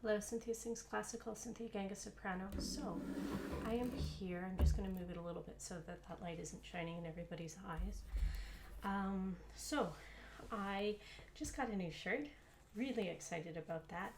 Hello, Cynthia Sings Classical, Cynthia Ganga Soprano. So, I am here. I'm just going to move it a little bit so that that light isn't shining in everybody's eyes. So, I just got a new shirt. Really excited about that.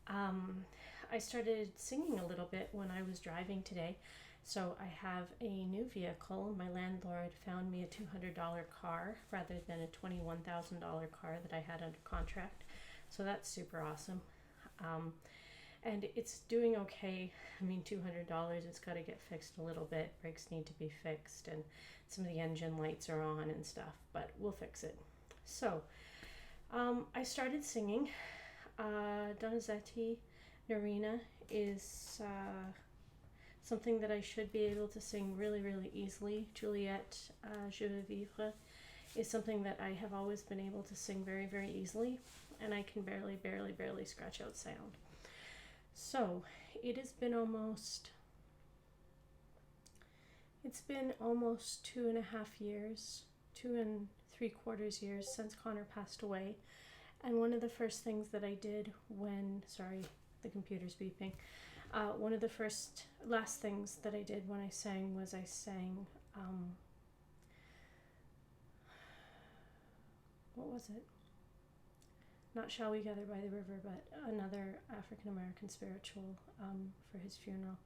I started singing a little bit when I was driving today. So, I have a new vehicle. My landlord found me a $200 car rather than a $21,000 car that I had under contract. So, that's super awesome. And it's doing okay. I mean, $200, it's got to get fixed a little bit. Brakes need to be fixed and some of the engine lights are on and stuff, but we'll fix it. So, I started singing. Donizetti, Norina is something that I should be able to sing really, really easily. Juliet, Je veux vivre is something that I have always been able to sing very, very easily, and I can barely scratch out sound. So it has been almost 2.5 years, 2.75 years since Connor passed away. And one of the first things that I did sorry, the computer's beeping. One of the last things that I did when I sang was I sang, what was it? Not Shall We Gather by the River, but another African-American spiritual for his funeral,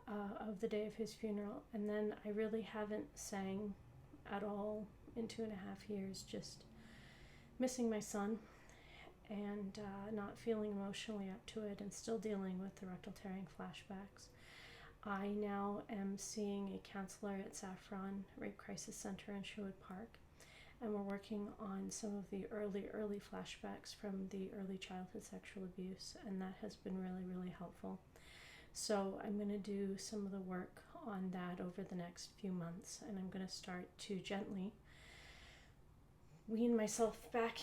of the day of his funeral. And then I really haven't sang at all in 2.5 years, just missing my son and not feeling emotionally up to it and still dealing with the rectal tearing flashbacks. I now am seeing a counselor at Saffron Rape Crisis Center in Sherwood Park. And we're working on some of the early flashbacks from the early childhood sexual abuse, and that has been really, really helpful. So I'm going to do some of the work on that over the next few months, and I'm going to start to gently wean myself back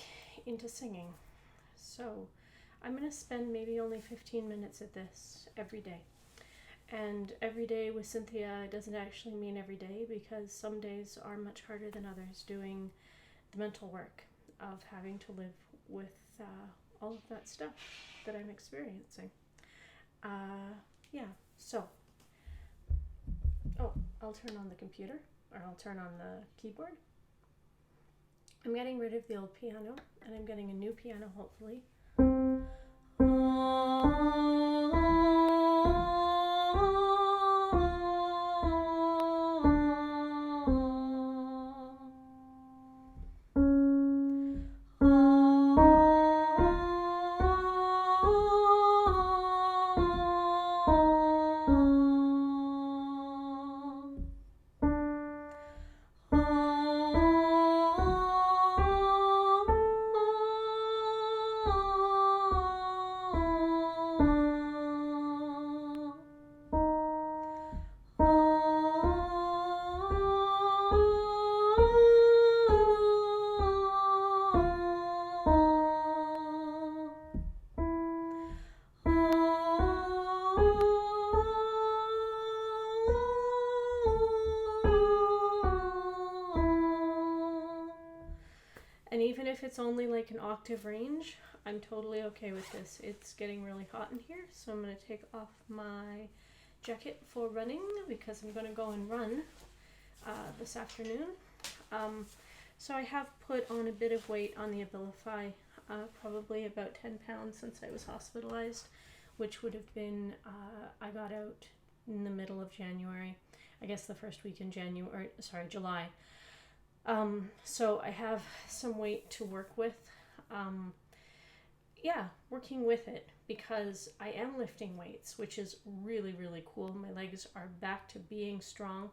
into singing. So I'm going to spend maybe only 15 minutes at this every day. And every day with Cynthia doesn't actually mean every day, because some days are much harder than others, doing the mental work of having to live with all of that stuff that I'm experiencing. So, I'll turn on the computer, or I'll turn on the keyboard. I'm getting rid of the old piano, and I'm getting a new piano, hopefully. And even if it's only like an octave range, I'm totally okay with this. It's getting really hot in here, so I'm going to take off my jacket for running, because I'm going to go and run this afternoon. So I have put on a bit of weight on the Abilify, probably about 10 pounds since I was hospitalized, which would have been, I got out in the middle of January, I guess the first week in July. So I have some weight to work with. Working with it, because I am lifting weights, which is really, really cool. My legs are back to being strong.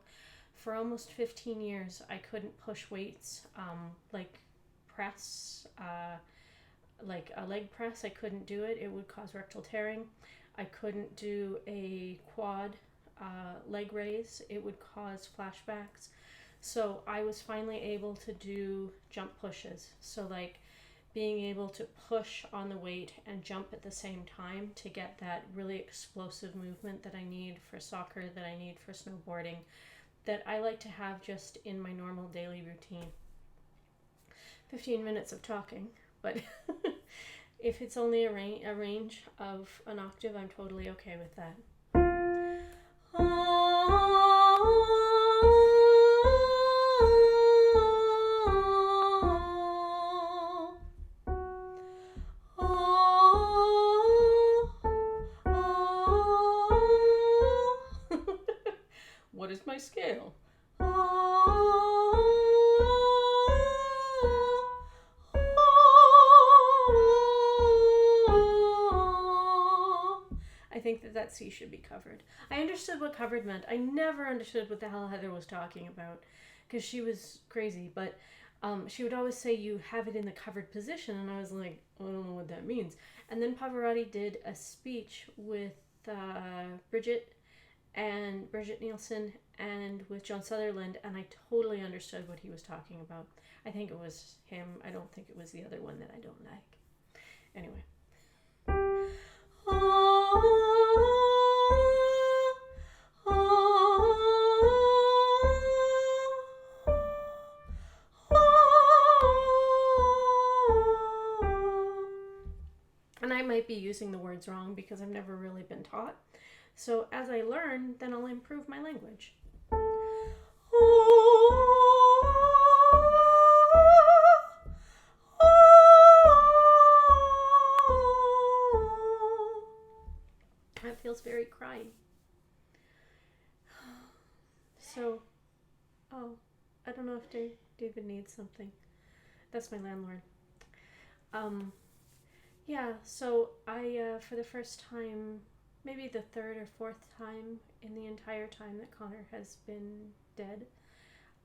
For almost 15 years, I couldn't push weights, like press, like a leg press. I couldn't do it. It would cause rectal tearing. I couldn't do a quad leg raise. It would cause flashbacks. So I was finally able to do jump pushes. So like being able to push on the weight and jump at the same time to get that really explosive movement that I need for soccer, that I need for snowboarding, that I like to have just in my normal daily routine. 15 minutes of talking, but If it's only a range of an octave, I'm totally okay with that. What is my scale? I think that C should be covered. I understood what covered meant. I never understood what the hell Heather was talking about because she was crazy, but she would always say you have it in the covered position, and I was like, I don't know what that means. And then Pavarotti did a speech with Bridget Nielsen and with John Sutherland, and I totally understood what he was talking about. I think it was him. I don't think it was the other one that I don't like. Anyway. And I might be using the words wrong because I've never really been taught. So as I learn, then I'll improve my language. That feels very cryy. So, I don't know if David needs something. That's my landlord. Yeah, so I, for the first time, maybe the third or fourth time in the entire time that Connor has been dead,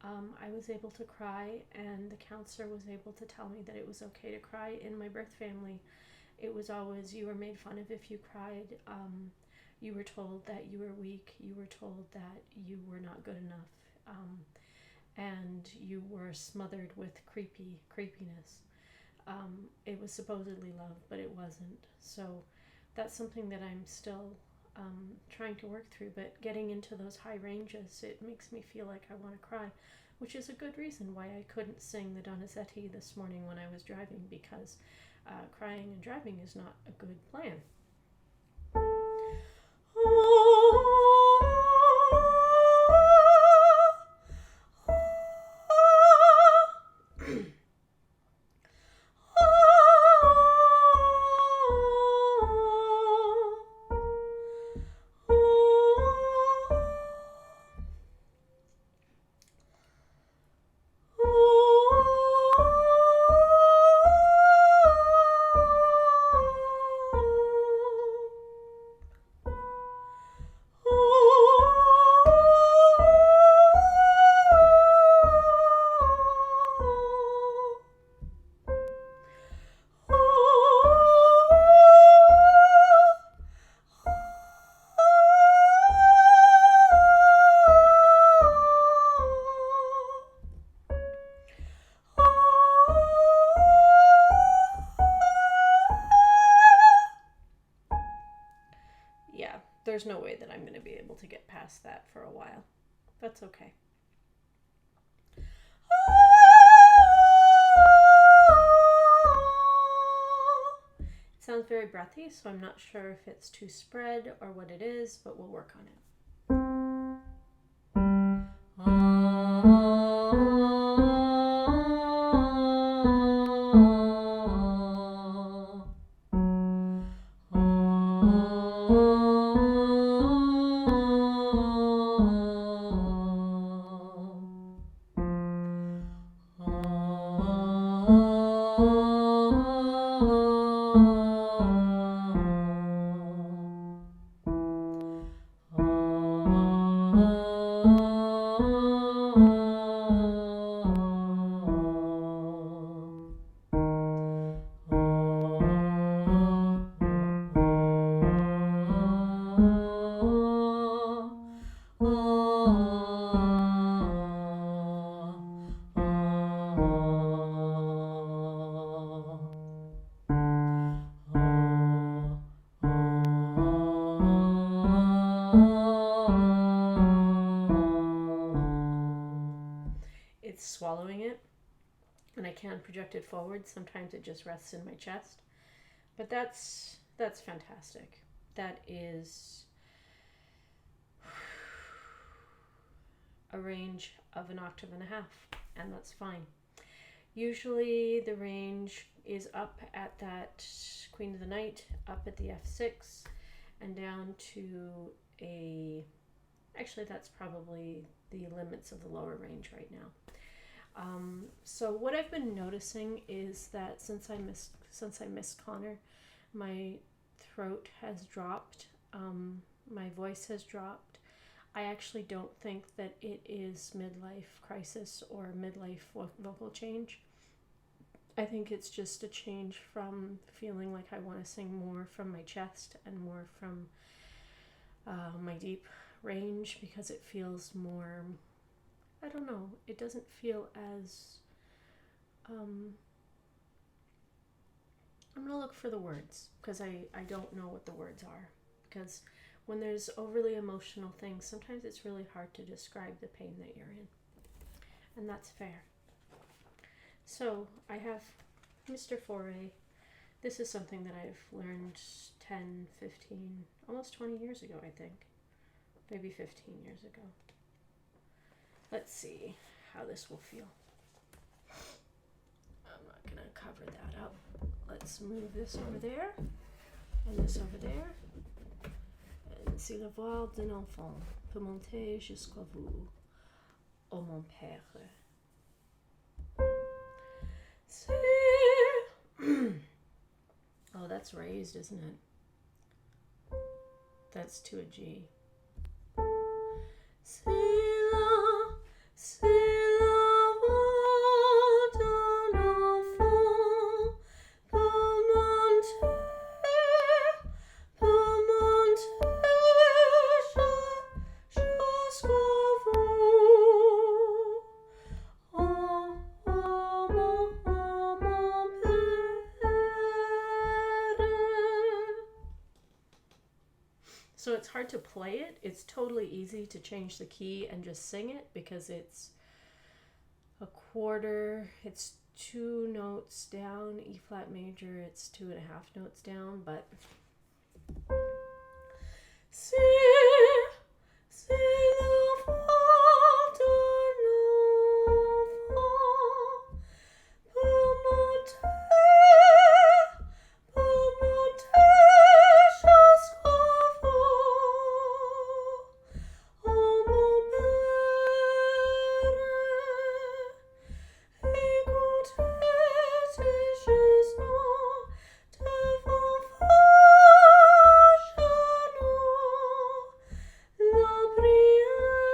I was able to cry, and the counselor was able to tell me that it was okay to cry. In my birth family, it was always, you were made fun of if you cried. You were told that you were weak. You were told that you were not good enough. And you were smothered with creepiness. It was supposedly love, but it wasn't. So that's something that I'm still trying to work through. But getting into those high ranges, it makes me feel like I want to cry, which is a good reason why I couldn't sing the Donizetti this morning when I was driving, because crying and driving is not a good plan. There's no way that I'm going to be able to get past that for a while. That's okay. It sounds very breathy, so I'm not sure if it's too spread or what it is, but we'll work on it. Swallowing it, and I can project it forward. Sometimes it just rests in my chest. But that's fantastic. That is a range of an octave and a half, and that's fine. Usually the range is up at that Queen of the Night, up at the F6, and down to a... Actually, that's probably the limits of the lower range right now. So what I've been noticing is that since I missed Connor, my throat has dropped, my voice has dropped. I actually don't think that it is midlife crisis or midlife vocal change. I think it's just a change from feeling like I want to sing more from my chest and more from my deep range, because it feels more, I don't know, it doesn't feel as, I'm going to look for the words, because I don't know what the words are, because when there's overly emotional things, sometimes it's really hard to describe the pain that you're in, and that's fair. So I have Mr. Foray. This is something that I've learned 10, 15, almost 20 years ago, I think. Maybe 15 years ago. Let's see how this will feel. I'm not going to cover that up. Let's move this over there and this over there. And si la voix d'un enfant peut monter jusqu'à vous, ô mon père. Oh, that's raised, isn't it? That's to a G. C'est la voix d'un enfant peut monter jusqu'à vous. Oh, mon père. So it's hard to play it. It's totally easy to change the key and just sing it, because it's a quarter, it's 2 notes down, E flat major, it's 2.5 notes down, but c'est la voix d'un enfant peut monter jusqu'à vous, oh mon père. Écoutez ces chansons devant vos genoux, la prière.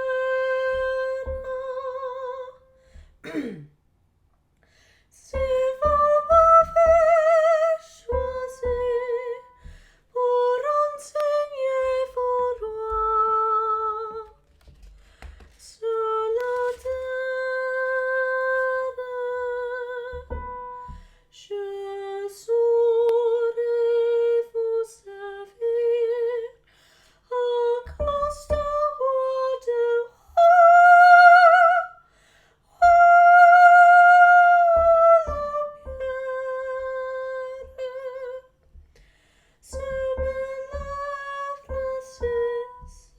Si vous m'avez choisi pour enseigner vos lois sur la terre, je saurai vous servir à cause de roi de sur mes lèvres, Seigneur,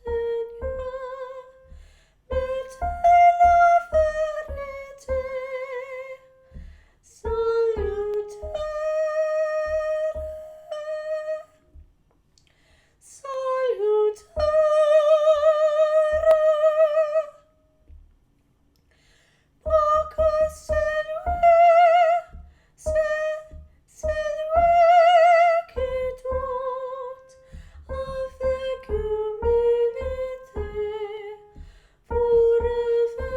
mettez la vérité salutaire, salutaire, pour que c'est lui qui doute avec humilité vous révère.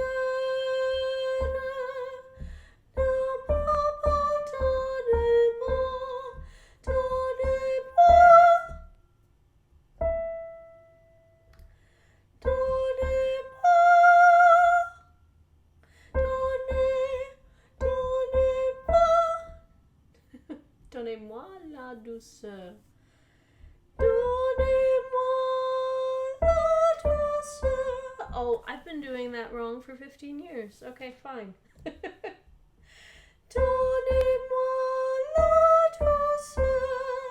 Ne m'abandonnez pas, donnez-moi donnez-moi la douceur. Donnez-moi la douceur. Oh, I've been doing that wrong for 15 years. Okay, fine. Donnez-moi la douceur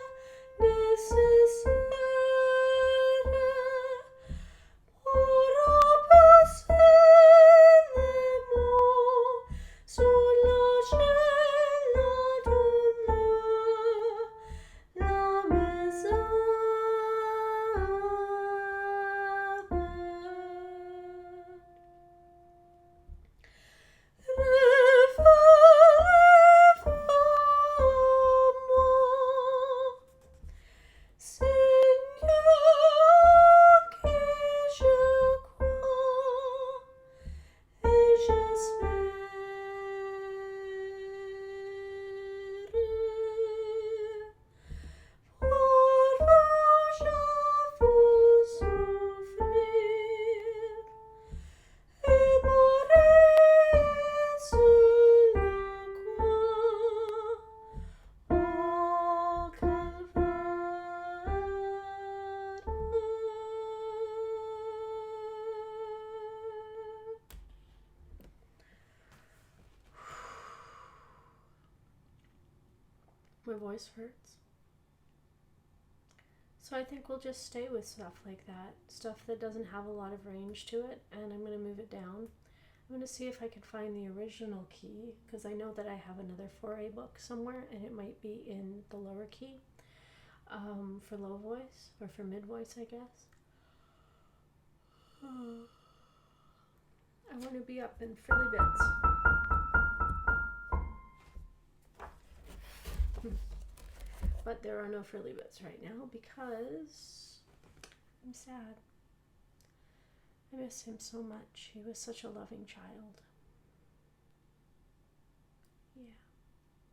My voice hurts. So I think we'll just stay with stuff like that. Stuff that doesn't have a lot of range to it, and I'm going to move it down. I'm going to see if I can find the original key, because I know that I have another 4A book somewhere, and it might be in the lower key for low voice, or for mid voice, I guess. I want to be up in frilly bits. But there are no frilly bits right now because I'm sad. I miss him so much. He was such a loving child. Yeah.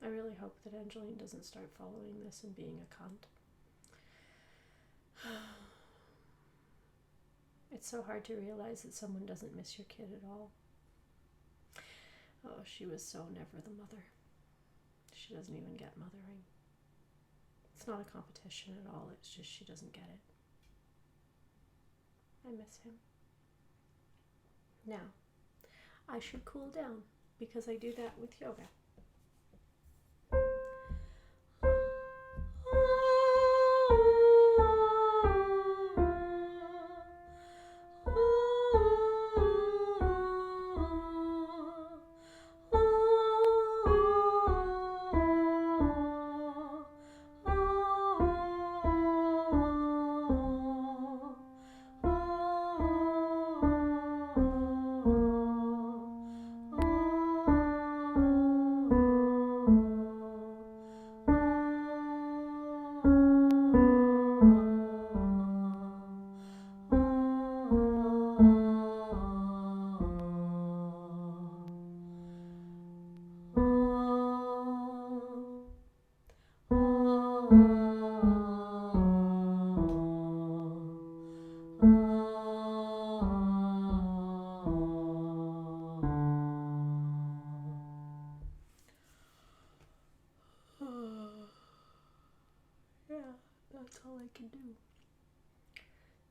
I really hope that Angeline doesn't start following this and being a cunt. It's so hard to realize that someone doesn't miss your kid at all. Oh, she was so never the mother. She doesn't even get mothering. It's not a competition at all. It's just she doesn't get it. I miss him. Now, I should cool down because I do that with yoga. That's all I can do.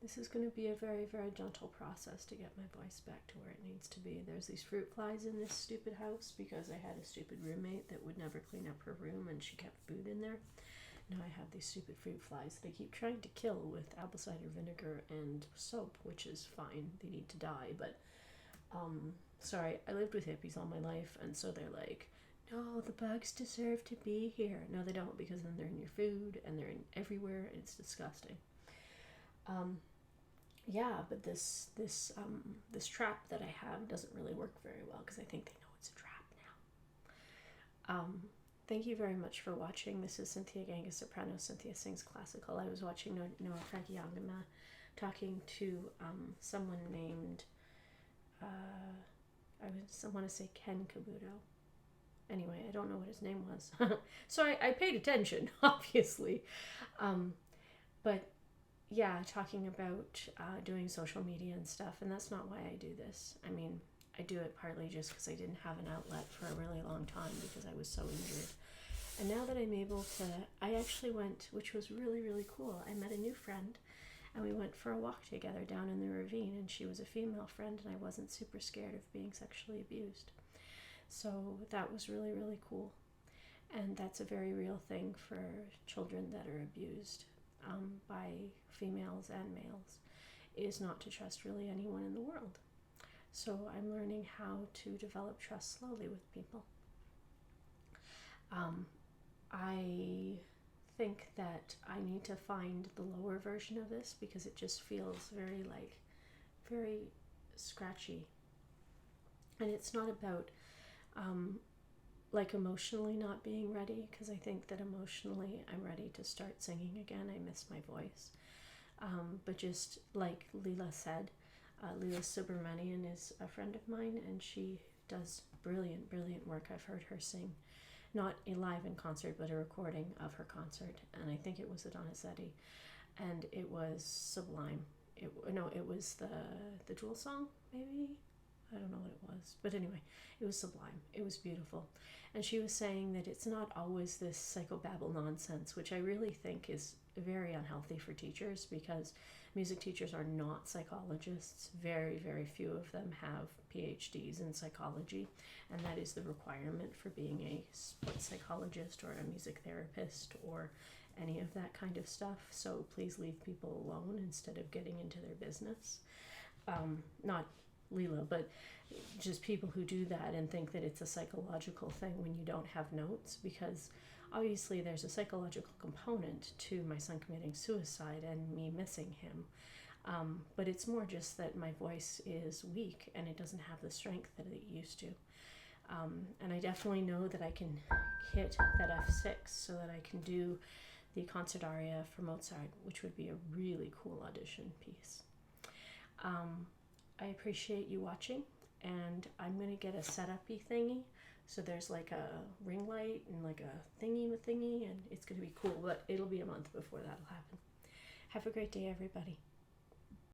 This is going to be a very, very gentle process to get my voice back to where it needs to be. There's these fruit flies in this stupid house because I had a stupid roommate that would never clean up her room and she kept food in there. Now I have these stupid fruit flies that I keep trying to kill with apple cider vinegar and soap, which is fine. They need to die, but sorry, I lived with hippies all my life, and so they're like, no, the bugs deserve to be here. No, they don't, because then they're in your food and they're in everywhere, and it's disgusting. Yeah, but this trap that I have doesn't really work very well because I think they know it's a trap now. Thank you very much for watching. This is Cynthia Ganga Soprano. Cynthia Sings Classical. I was watching Noah Kagiyama talking to someone named, I want to say Ken Kabuto. Anyway, I don't know what his name was. So I paid attention, obviously. But yeah, talking about doing social media and stuff, and that's not why I do this. I mean, I do it partly just because I didn't have an outlet for a really long time because I was so injured. And now that I'm able to, I actually went, which was really, really cool. I met a new friend, and we went for a walk together down in the ravine, and she was a female friend, and I wasn't super scared of being sexually abused. So that was really, really cool. And that's a very real thing for children that are abused by females and males, is not to trust really anyone in the world. So I'm learning how to develop trust slowly with people. I think that I need to find the lower version of this because it just feels very scratchy. And it's not about emotionally not being ready, because I think that emotionally I'm ready to start singing again. I miss my voice. But just like Leela said, Leela Subramanian is a friend of mine, and she does brilliant work. I've heard her sing, not a live in concert, but a recording of her concert, and I think it was at Donizetti, and it was sublime. It was the Jewel song, maybe? I don't know what it was. But anyway, it was sublime. It was beautiful. And she was saying that it's not always this psychobabble nonsense, which I really think is very unhealthy for teachers, because music teachers are not psychologists. Very, very few of them have PhDs in psychology, and that is the requirement for being a sports psychologist or a music therapist or any of that kind of stuff. So please leave people alone instead of getting into their business. Not Leela, but just people who do that and think that it's a psychological thing when you don't have notes, because obviously there's a psychological component to my son committing suicide and me missing him. But it's more just that my voice is weak and it doesn't have the strength that it used to. And I definitely know that I can hit that F6 so that I can do the concert aria for Mozart, which would be a really cool audition piece. I appreciate you watching, and I'm going to get a setup-y thingy. So there's like a ring light and like a thingy, and it's going to be cool, but it'll be a month before that'll happen. Have a great day, everybody.